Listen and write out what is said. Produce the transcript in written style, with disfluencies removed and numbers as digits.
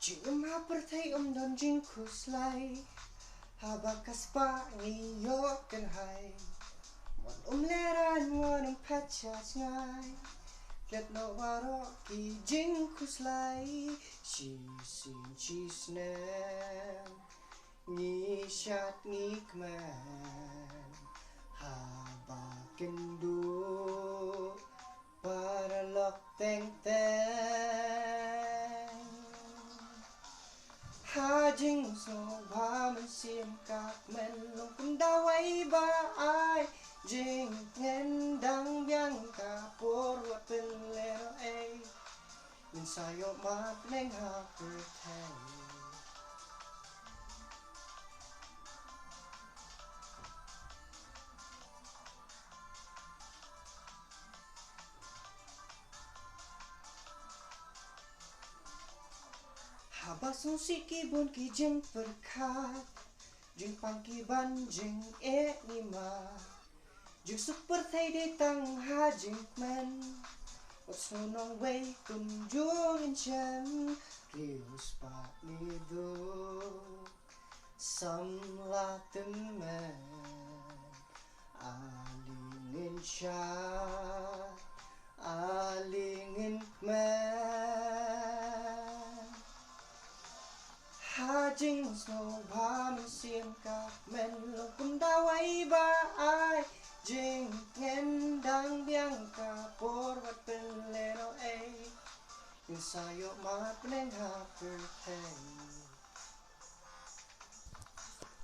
Cuma pertai don jing kuslai Habakas pa ngiyok hai Mon leran wan patchas ngai Let no waro ki jing kuslai Sin chisnem Ni shat ni kman Habakendu Para lok teng teng Hajing so ba man sim kak men long kun da wai ba ai jing ngen dang biang ka por wat pen lero ai min sayo ma neng ha per thang Habasung si kibun ki jing perkat Jing pang ki ban jing e ni ma Jing super thai de tang ha jing men Wat sunong wei kun jung in chan Rius pa ni do Sam la temen Alingin cha Alingin kmen Hajing snow ba man sim ka men long kun da wai ba ai jing ngen dang biang ka por wat pen leno ai in sayo ma pen ha per